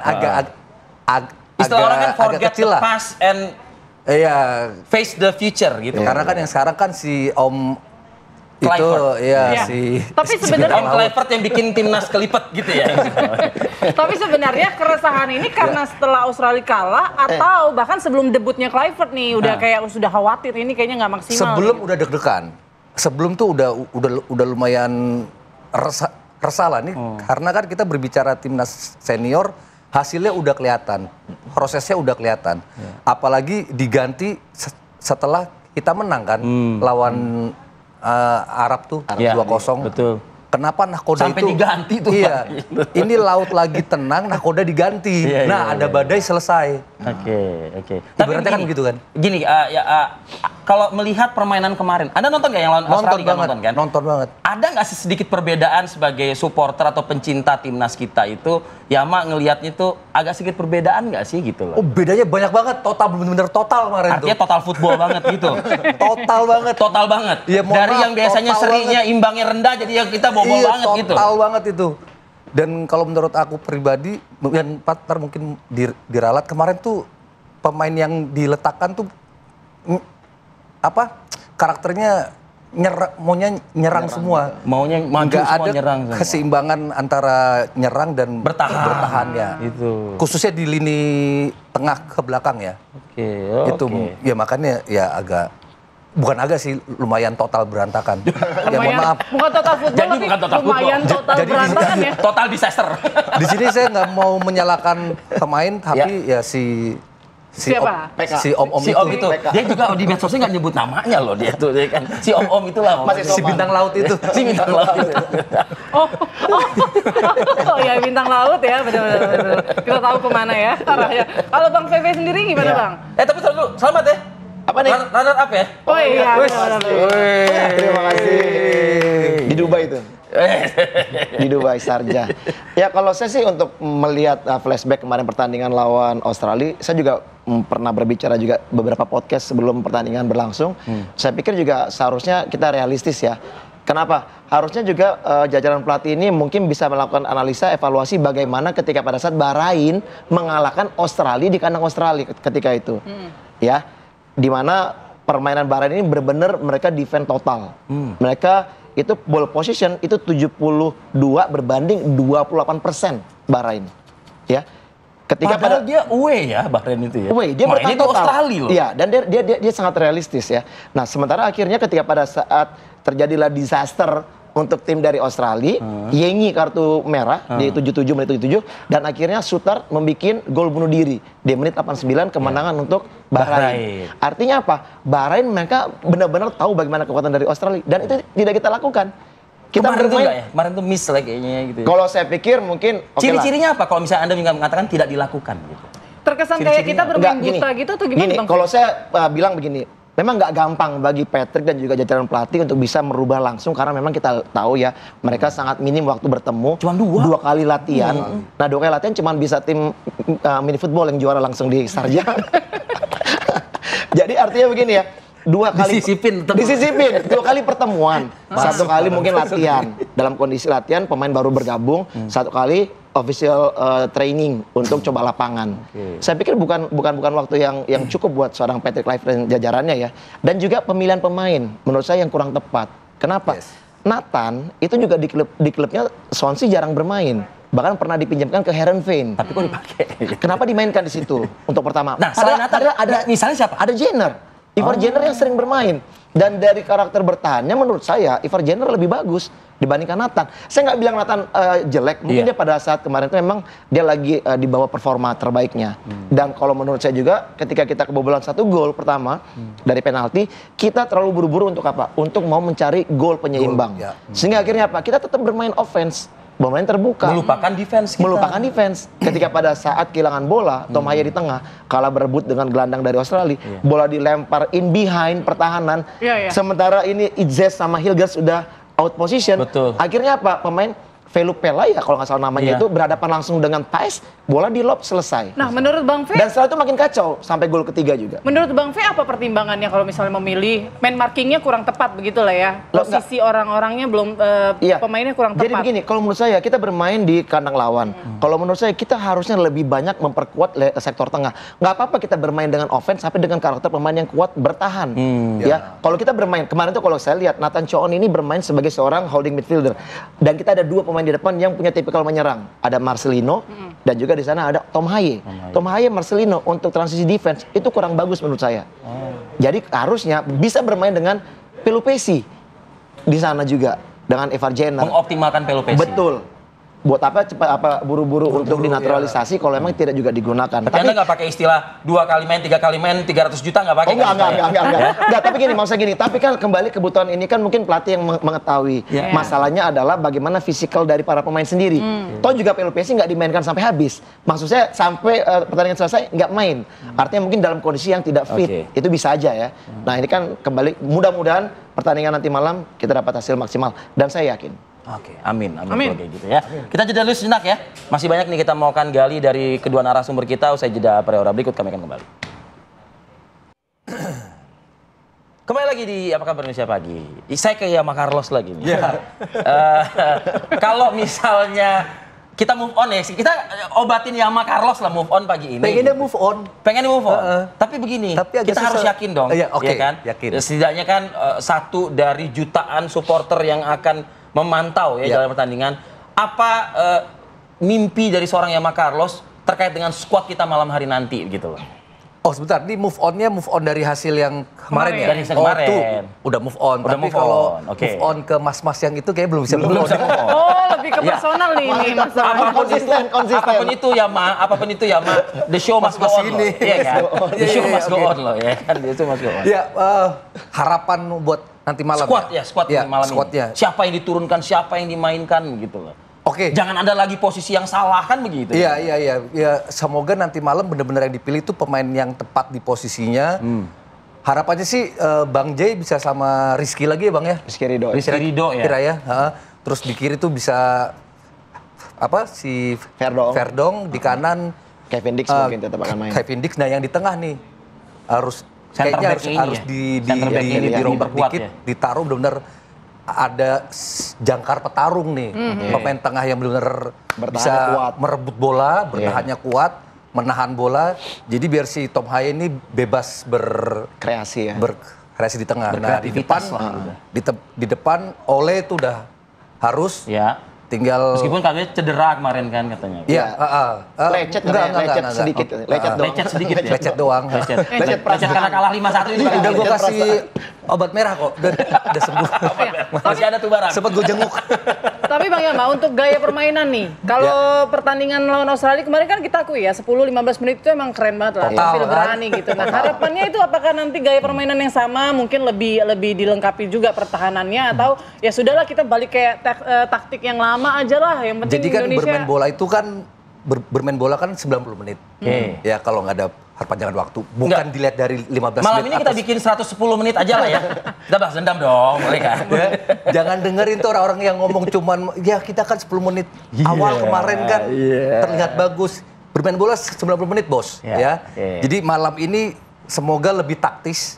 istilah orang kan forget kecil the lah. past and face the future gitu. Karena kan yang sekarang kan si Om Clifford. si Tapi sebenarnya Om Clifford yang bikin timnas kelipet gitu ya. Tapi sebenarnya keresahan ini karena setelah Australia kalah atau bahkan sebelum debutnya Clifford nih udah kayak sudah khawatir ini kayaknya nggak maksimal. Sebelum udah deg-degan. Sebelum tuh udah lumayan resah lah nih karena kan kita berbicara timnas senior, hasilnya udah kelihatan, prosesnya udah kelihatan. Apalagi diganti setelah kita menang kan lawan Arab tuh 2-0. Betul. Kenapa nahkoda sampai itu diganti tuh? Iya. Ini laut lagi tenang, nahkoda diganti. Ada badai selesai. Oke. Tapi berarti kan begitu kan? Gini, kalau melihat permainan kemarin, Anda nonton nggak yang lawan Australia? Nonton banget. Ada nggak sih sedikit perbedaan sebagai supporter atau pencinta timnas kita itu? Yama ngelihatnya tuh agak sedikit perbedaan nggak sih gitu loh? Oh bedanya banyak banget, bener-bener total kemarin. Artinya total football banget gitu. Total banget. Ya, dari yang biasanya serinya imbangnya rendah jadi yang kita bobol banget gitu. Total banget itu. Dan kalau menurut aku pribadi, dan partner mungkin diralat kemarin tuh pemain yang diletakkan tuh karakternya maunya nyerang semua. Maunya maju semua nyerang semua. Keseimbangan antara nyerang dan bertahannya. Itu. Khususnya di lini tengah ke belakang ya. Itu ya makanya ya bukan sih lumayan total berantakan. Ya mohon maaf. Bukan total football jadi bukan total lumayan football. total berantakan ya. Total disaster. Di sini saya nggak mau menyalahkan pemain tapi ya si Om itu. Dia juga di medsosnya nggak nyebut namanya loh dia tuh kan. Si Om itulah. Si bintang laut itu. Si bintang laut itu. Oh ya bintang laut ya benar-benar. Kita tahu kemana ya arahnya. Kalau Bang VV sendiri gimana Bang? Tapi selamat ya. Apa nih? Runner up ya? Oh iya. Terima kasih. Di Dubai itu. Di Dubai Sharjah. Ya kalau saya sih untuk melihat flashback kemarin pertandingan lawan Australia, saya juga pernah berbicara juga beberapa podcast sebelum pertandingan berlangsung. Saya pikir juga seharusnya kita realistis ya. Kenapa? Harusnya juga jajaran pelatih ini mungkin bisa melakukan analisa evaluasi bagaimana ketika pada saat Bahrain mengalahkan Australia di kandang Australia ketika itu. Ya, di mana permainan Bahrain ini benar-benar mereka defend total. Mereka itu ball position itu 72 berbanding 28% Bahrain. Ya. Ketika padahal dia away ya Bahrain itu ya. Away, dia bertahan total. Australia loh. Iya, dan dia sangat realistis ya. Nah, sementara akhirnya ketika pada saat terjadilah disaster untuk tim dari Australia, Yengi kartu merah di 77 menit 77 dan akhirnya Sutar membuat gol bunuh diri di menit 89 kemenangan untuk Bahrain. Artinya apa? Bahrain mereka benar-benar tahu bagaimana kekuatan dari Australia dan itu tidak kita lakukan. Kita kemarin bermain, tuh ya? Kemarin tuh miss lah kayaknya gitu. Kalau saya pikir mungkin ciri-cirinya apa kalau misalnya Anda mengatakan tidak dilakukan gitu? Terkesan kayak kita bermain buta gitu atau gimana Bang? Kalau saya bilang begini, memang nggak gampang bagi Patrick dan juga jajaran pelatih untuk bisa merubah langsung karena memang kita tahu ya mereka sangat minim waktu bertemu. Cuma dua kali latihan. Nah 2 kali latihan cuma bisa tim mini football yang juara langsung di Sharjah. Jadi artinya begini ya. 2 kali disisipin 2 kali pertemuan. 1 kali mungkin latihan. Dalam kondisi latihan pemain baru bergabung, 1 kali official training untuk coba lapangan. Saya pikir bukan waktu yang cukup buat seorang Patrick Kluivert dan jajarannya ya. Dan juga pemilihan pemain menurut saya yang kurang tepat. Kenapa? Nathan itu juga di klubnya Swansea jarang bermain. Bahkan pernah dipinjamkan ke Heerenveen. Tapi kok dipakai? Kenapa dimainkan di situ untuk pertama? Nah, selain Nathan ada misalnya siapa? Ada Jenner. Ivar Jenner yang sering bermain. Dan dari karakter bertahannya menurut saya Ivar Jenner lebih bagus dibandingkan Nathan. Saya nggak bilang Nathan jelek, mungkin dia pada saat kemarin itu memang dia lagi di bawah performa terbaiknya. Dan kalau menurut saya juga ketika kita kebobolan 1 gol pertama dari penalti, kita terlalu buru-buru untuk apa? Untuk mau mencari gol penyeimbang. Sehingga akhirnya apa? Kita tetap bermain offense. Bermain terbuka. Melupakan defense kita. Melupakan defense. Ketika pada saat kehilangan bola, Tom Haye di tengah, kalah berebut dengan gelandang dari Australia. Bola dilempar in behind pertahanan. Sementara ini Itzes sama Hilgers sudah out position. Akhirnya apa? Pemain Velupela ya kalau nggak salah namanya itu berhadapan langsung dengan Paes, bola di lob selesai. Nah, menurut Bang V. Dan setelah itu makin kacau sampai gol ketiga juga. Menurut Bang V apa pertimbangannya kalau misalnya memilih man markingnya kurang tepat begitu lah ya? Posisi orang-orangnya belum pemainnya kurang tepat. Jadi begini, kalau menurut saya kita bermain di kandang lawan. Kalau menurut saya kita harusnya lebih banyak memperkuat sektor tengah. Nggak apa-apa kita bermain dengan offense tapi dengan karakter pemain yang kuat bertahan. Ya, kalau kita bermain kemarin tuh kalau saya lihat Nathan Choon ini bermain sebagai seorang holding midfielder dan kita ada 2 pemain di depan yang punya tipikal menyerang. Ada Marcelino dan juga di sana ada Tom Haye. Tom Haye, Marcelino untuk transisi defense itu kurang bagus menurut saya. Jadi harusnya bisa bermain dengan Pelupesi di sana juga dengan Ivar Jenner. Mengoptimalkan Pelupesi. Betul. Buat apa buru-buru untuk dinaturalisasi kalau emang tidak juga digunakan. Tapi Anda nggak pakai istilah 2 kali main, 3 kali main, 300 juta nggak pakai? Enggak, tapi gini, maksudnya gini. Tapi kan kembali kebutuhan ini kan mungkin pelatih yang mengetahui. Masalahnya adalah bagaimana fisikal dari para pemain sendiri. Toh juga Pelupesi nggak dimainkan sampai habis. Maksud saya sampai pertandingan selesai nggak main. Artinya mungkin dalam kondisi yang tidak fit. Itu bisa aja ya. Nah ini kan kembali, mudah-mudahan pertandingan nanti malam kita dapat hasil maksimal. Dan saya yakin. Oke, amin kalau kayak gitu ya. Kita jeda dulu sejenak ya. Masih banyak nih kita mau akan gali dari kedua narasumber kita. Usai jeda pre-ora berikut kami akan kembali. Kembali lagi di Apa Kabar Indonesia Pagi. Saya ke Yama Carlos lagi nih. Kalau misalnya kita move on ya, kita obatin Yama Carlos lah move on pagi ini. Pengennya move on. Pengennya move on. Tapi begini, kita harus yakin dong. Ya kan? Yakin. Setidaknya kan satu dari jutaan supporter yang akan memantau ya dalam pertandingan. Apa mimpi dari seorang Yama Carlos terkait dengan skuad kita malam hari nanti gitu loh? Oh sebentar, ini move on dari hasil yang kemarin ya? Dari hasil kemarin. Tuh, udah move on. Tapi kalau move on ke mas-mas yang itu kayaknya belum bisa move on. Oh, lebih ke personal nih ini masalahnya. Apapun itu Yama, the show must go on. Iya kan? The show must go on loh ya kan, the show must go on. Ya, harapan buat nanti malam. Squad malam ini. Siapa yang diturunkan, siapa yang dimainkan gitu loh. Oke. Jangan ada lagi posisi yang salah kan begitu. Iya. Ya, semoga nanti malam benar-benar yang dipilih itu pemain yang tepat di posisinya. Harapannya sih Bang Jay bisa sama Rizky lagi ya Bang ya. Rizky Ridho ya. Kira ya. Terus di kiri tuh bisa si Verdong di kanan. Kevin Dix mungkin tetap akan main. Kevin Dix, nah yang di tengah nih harus dirombak dikit, ditaruh benar-benar ada jangkar petarung nih. Pemain tengah yang benar-benar bisa merebut bola, bertahannya kuat, menahan bola. Jadi biar si Tom Haye ini bebas berkreasi di tengah. Nah, di depan Ole itu udah harus tinggal meskipun katanya cedera kemarin kan katanya. Iya, lecet sedikit. Lecet doang. Lecet karena kalah 5-1 itu. Udah gue kasih obat merah kok. Udah sembuh. Masih ada tuh barang. Sempet gue jenguk. Tapi Bang Yama, untuk gaya permainan nih, kalau pertandingan lawan Australia kemarin kan kita akui ya 10-15 menit itu emang keren banget lah, tampil berani gitu. Nah harapannya itu apakah nanti gaya permainan yang sama mungkin lebih dilengkapi juga pertahanannya atau ya sudahlah kita balik kayak taktik yang lama aja lah, yang penting jadi kan Indonesia. bermain bola itu kan bermain bola kan 90 menit. Ya kalau nggak ada perpanjangan waktu, bukan dilihat dari 15 menit. Malam ini kita bikin 110 menit aja lah ya. Kita bahas dendam dong, boleh kan? Jangan dengerin tuh orang-orang yang ngomong cuman, ya kita kan 10 menit awal kemarin kan terlihat bagus. Bermain bola 90 menit bos. Jadi malam ini semoga lebih taktis,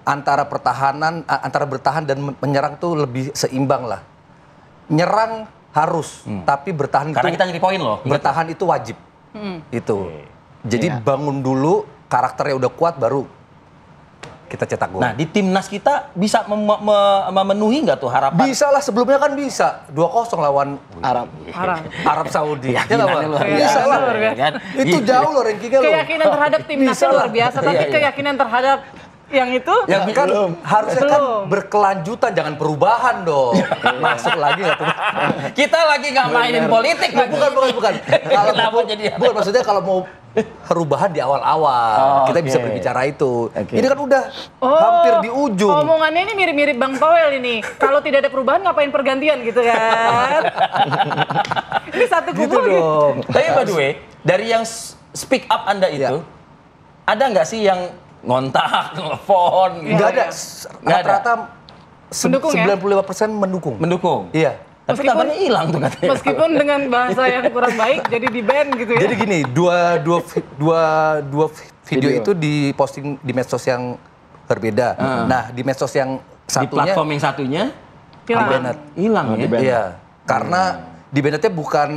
antara bertahan dan menyerang tuh lebih seimbang lah. Nyerang harus, tapi bertahan Karena itu, kita nyari poin loh. bertahan itu wajib. Itu. Jadi bangun dulu, karakternya udah kuat baru kita cetak gol. Nah, di timnas kita bisa memenuhi nggak tuh harapan? Bisa lah, sebelumnya kan bisa 2-0 lawan Arab Saudi. Ya nggak, Bang? Bisa lah. Itu jauh loh rankingnya loh. Keyakinan terhadap timnasnya luar biasa, tapi keyakinan terhadap yang itu ya kan harusnya kan berkelanjutan, jangan perubahan dong. Masuk lagi nggak tuh? Kita lagi nggak mainin politik. Bukan. Bukan, maksudnya kalau mau perubahan di awal-awal, kita bisa berbicara itu. Ini kan udah hampir di ujung. Omongannya ini mirip-mirip Bang Toel ini. Kalau tidak ada perubahan ngapain pergantian gitu kan? Ini satu kubu gitu dong. Tapi by the way, dari yang speak up Anda itu, ada nggak sih yang ngontak, telepon? Nggak ada. Rata-rata 95% mendukung. Mendukung? Iya. Tapi kabarnya hilang tuh katanya. Meskipun dengan bahasa yang kurang baik jadi di ban gitu ya. Jadi gini, dua video itu diposting di medsos yang berbeda. Nah, di medsos yang satunya, di platform yang satunya hilang ya. Iya. Karena di bannetnya bukan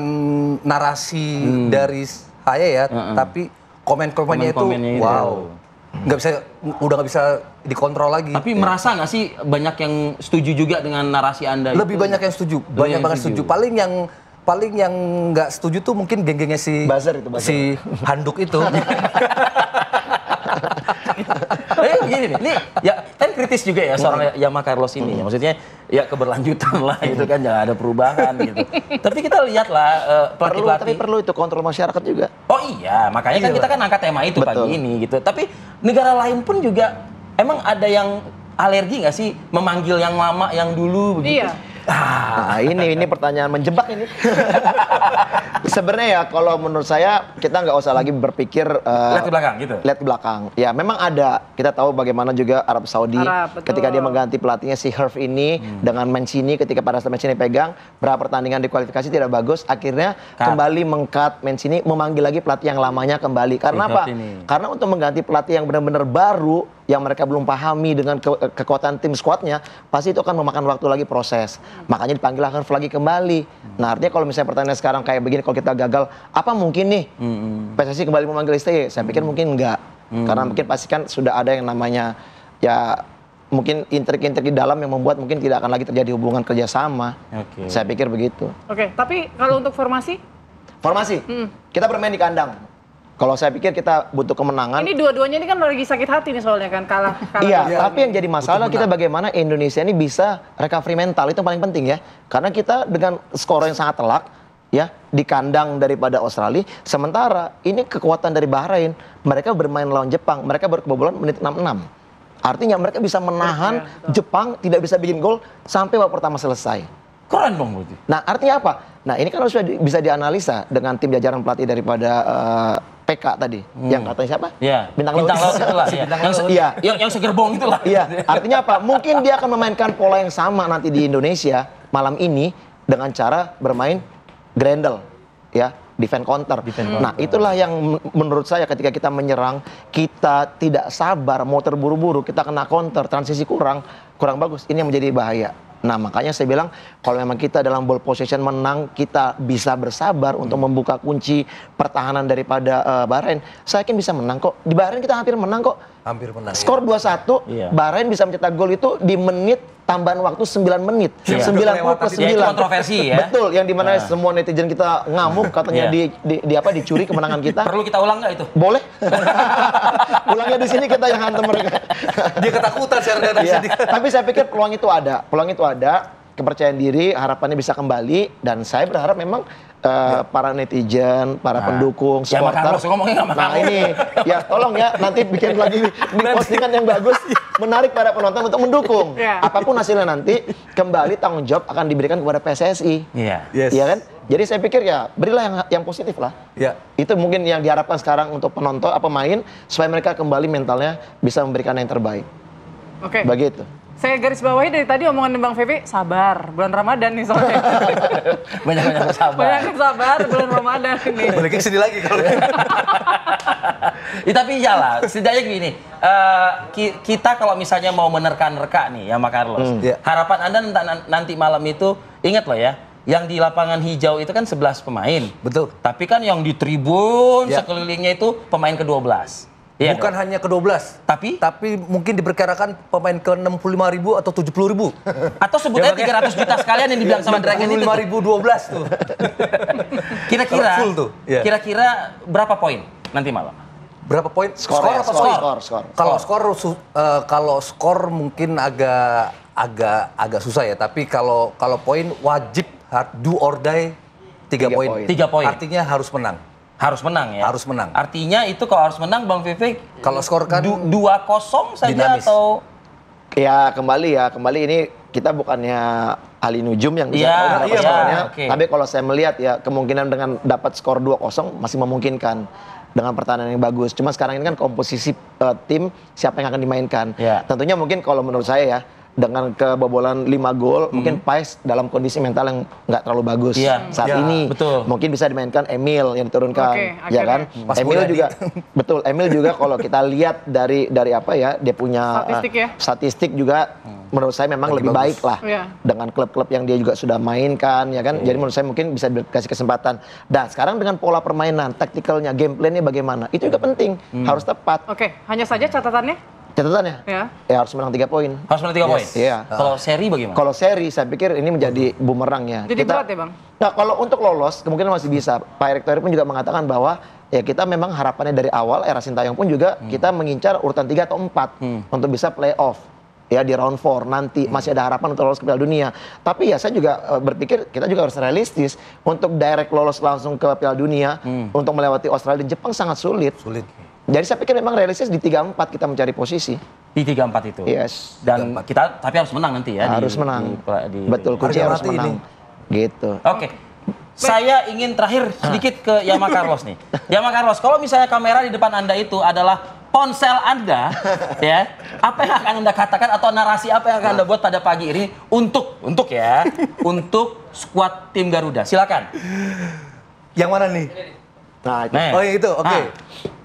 narasi dari saya ya, tapi komen-komennya itu wow. Udah nggak bisa dikontrol lagi. Tapi merasa nggak sih banyak yang setuju juga dengan narasi Anda? Lebih itu? Banyak yang setuju, banyak banget setuju. Paling yang nggak setuju tuh mungkin geng-gengnya si handuk itu. Gini nih, ini ya kan kritis juga ya seorang Yama Carlos ini. Maksudnya ya keberlanjutan lah itu kan, jangan ada perubahan gitu. Tapi kita lihat lah pelatih-pelatih. Tapi perlu itu kontrol masyarakat juga. Oh iya, makanya kan kita kan angkat tema itu pagi ini gitu. Tapi negara lain pun juga emang ada yang alergi nggak sih memanggil yang lama, yang dulu begitu? Iya. Nah, ini pertanyaan menjebak ini. Sebenarnya ya kalau menurut saya kita nggak usah lagi berpikir lihat ke belakang gitu. Lihat ke belakang. Ya memang ada. Kita tahu bagaimana juga Arab Saudi ketika dia mengganti pelatihnya si Herve ini dengan Mancini, ketika pada saat Mancini pegang berapa pertandingan di kualifikasi tidak bagus, akhirnya kembali meng-cut Mancini, memanggil lagi pelatih yang lamanya kembali. Karena apa? Karena untuk mengganti pelatih yang benar-benar baru yang mereka belum pahami dengan kekuatan tim skuadnya, pasti itu akan memakan waktu lagi proses. Makanya dipanggil Herve lagi kembali. Nah, artinya kalau misalnya pertanyaan sekarang kayak begini, kalau kita gagal, apa mungkin nih PSSI kembali memanggil STY? Saya pikir mungkin enggak. Karena mungkin pasti kan sudah ada yang namanya ya mungkin intrik-intrik di dalam yang membuat mungkin tidak akan lagi terjadi hubungan kerjasama. Saya pikir begitu. Tapi kalau untuk formasi? Formasi, kita bermain di kandang. Kalau saya pikir kita butuh kemenangan. Ini dua-duanya ini kan lagi sakit hati nih soalnya kan, kalah. Iya, tapi yang jadi masalah kita bagaimana Indonesia ini bisa recovery mental, itu yang paling penting ya. Karena kita dengan skor yang sangat telak ya di kandang daripada Australia, sementara ini kekuatan dari Bahrain, mereka bermain lawan Jepang, mereka baru kebobolan menit 66. Artinya mereka bisa menahan Jepang tidak bisa bikin gol sampai babak pertama selesai. Keren dong berarti. Nah, artinya apa? Nah, ini kan harus bisa dianalisa dengan tim jajaran pelatih daripada PK tadi. Yang katanya siapa? Iya. Bintang Laut itulah ya. Yang segerbong itulah. Iya. Artinya apa? Mungkin dia akan memainkan pola yang sama nanti di Indonesia malam ini dengan cara bermain Grendel, ya, defend counter. Nah, itulah yang menurut saya ketika kita menyerang, kita tidak sabar, mau terburu-buru, kita kena counter, transisi kurang bagus. Ini yang menjadi bahaya. Nah, makanya saya bilang kalau memang kita dalam ball possession menang, kita bisa bersabar untuk membuka kunci pertahanan daripada Bahrain. Saya yakin bisa menang kok. Di Bahrain kita hampir menang kok. Hampir menang. Skor 2-1, Bahrain bisa mencetak gol itu di menit tambahan waktu 9 menit. 90/9. Itu kontroversi ya. Betul, yang dimana semua netizen kita ngamuk katanya dicuri kemenangan kita. Perlu kita ulang nggak itu? Boleh. Ulangnya di sini kita yang hantam mereka. Dia ketakutan secara dari sini. Tapi saya pikir peluang itu ada, kepercayaan diri, harapannya bisa kembali, dan saya berharap memang para netizen, para pendukung, supporter. Nah ini, ya tolong ya nanti bikin lagi di postingan yang bagus, menarik para penonton untuk mendukung. Apapun hasilnya nanti, kembali tanggung jawab akan diberikan kepada PSSI. Iya kan? Jadi saya pikir ya berilah yang positif lah. Itu mungkin yang diharapkan sekarang untuk penonton, pemain, supaya mereka kembali mentalnya bisa memberikan yang terbaik. Begitu. Saya garis bawahi dari tadi omongan Bang Feby, sabar, bulan Ramadan nih soalnya. Banyak-banyak sabar. Banyak sabar, bulan Ramadan ini. Balik sedih lagi kalau. Tapi iyalah, setidaknya gini, kita kalau misalnya mau menerka-nerka nih ya Mak Carlos, harapan Anda nanti malam itu, ingat loh ya, yang di lapangan hijau itu kan 11 pemain. Betul. Tapi kan yang di tribun Ya. sekelilingnya itu pemain ke-12. Iya Bukan dong? hanya ke-12, tapi mungkin diperkirakan pemain ke-65.000 atau 70.000. Atau sebutnya 300 juta sekalian yang dibilang sama Dragon itu. 65.012 tuh. Kira-kira Kalau full tuh, ya. kira-kira berapa poin nanti malam? Berapa poin? Skor ya, atau skor. Kalau skor mungkin agak susah ya, tapi kalau poin wajib do or die 3 poin. 3 poin. Artinya harus menang. Harus menang ya? Harus menang. Artinya itu kalau harus menang Bang Vivek, kalau skor kan 2-0 saja dinamis. atau... Ya kembali ini kita bukannya ahli nujum yang bisa Iya, tahu berapa iya, skornya. oke. Tapi kalau saya melihat ya kemungkinan dengan dapat skor 2-0 masih memungkinkan dengan pertahanan yang bagus. Cuma sekarang ini kan komposisi tim siapa yang akan dimainkan. Iya. Tentunya mungkin kalau menurut saya ya dengan kebobolan 5 gol mungkin Pais dalam kondisi mental yang nggak terlalu bagus Iya. saat Iya, ini. betul. Mungkin bisa dimainkan Emil yang diturunkan, Oke, ya kan? Mas Emil Mulyadi. juga betul. Emil juga kalau kita lihat dari apa ya dia punya Statistik ya. statistik juga menurut saya memang Lagi lebih bagus. baik lah Iya. dengan klub-klub yang dia juga sudah mainkan ya kan. Jadi menurut saya mungkin bisa dikasih kesempatan. Dan sekarang dengan pola permainan, taktikalnya, game plan-nya bagaimana? Itu juga penting, harus tepat. Oke, hanya saja catatannya. Catatannya Ya. harus menang 3 poin. Harus menang 3 poin? Iya. Kalau seri bagaimana? Kalau seri saya pikir ini menjadi bumerangnya. Jadi berat ya, Bang? Nah, kalau untuk lolos kemungkinan masih bisa. Pak Erick Thohir pun juga mengatakan bahwa ya kita memang harapannya dari awal era Sintayong pun juga kita mengincar urutan 3 atau 4 untuk bisa playoff. Ya di round 4 nanti masih ada harapan untuk lolos ke Piala Dunia. Tapi ya saya juga berpikir kita juga harus realistis untuk direct lolos langsung ke Piala Dunia untuk melewati Australia dan Jepang sangat sulit. Jadi saya pikir memang realistis di 3-4 kita mencari posisi. Di 3-4 itu? Yes. Dan kita tapi harus menang nanti ya? Harus menang. Betul, kunci harus menang. Gitu. Oke. Saya ingin terakhir sedikit ke Yama Carlos nih. Yama Carlos, kalau misalnya kamera di depan Anda itu adalah ponsel Anda, ya, apa yang akan Anda katakan atau narasi apa yang akan Anda buat pada pagi ini untuk skuad tim Garuda? Silakan. yang mana nih? Nah, Oh yang itu, oke.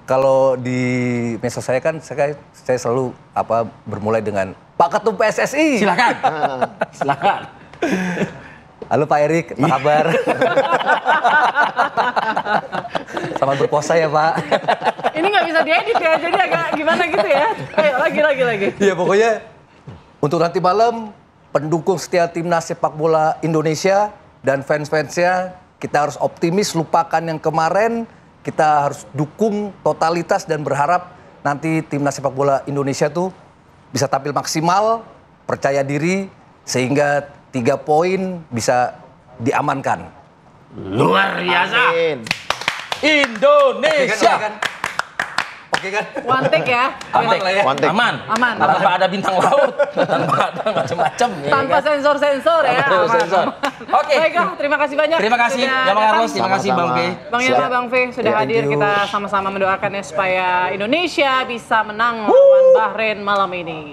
Kalau di medsos saya kan saya selalu bermulai dengan Pak Ketum PSSI. Silakan. Silakan. Halo Pak Erik, apa kabar? Selamat berpuasa ya Pak. Ini nggak bisa diedit ya, jadi agak gimana gitu ya. Ayo lagi. Ya pokoknya untuk nanti malam pendukung setia timnas sepak bola Indonesia dan fans-fansnya kita harus optimis, lupakan yang kemarin. Kita harus dukung totalitas dan berharap nanti timnas sepak bola Indonesia tuh bisa tampil maksimal, percaya diri sehingga 3 poin bisa diamankan. Luar biasa. Amin. Indonesia. Oke kan? One take ya. Aman lah ya. One take. Aman. Aman. Tanpa ada bintang laut, tanpa ada macam-macam. Tanpa sensor-sensor ya. Tanpa Aman. sensor. Oke. Baiklah, terima kasih banyak. Terima kasih sudah Yama datang. Carlos, terima kasih Bang P. Bang Yama, Bang V sudah Ya, hadir. thank you. Kita sama-sama mendoakan ya supaya Indonesia bisa menang lawan Bahrain malam ini.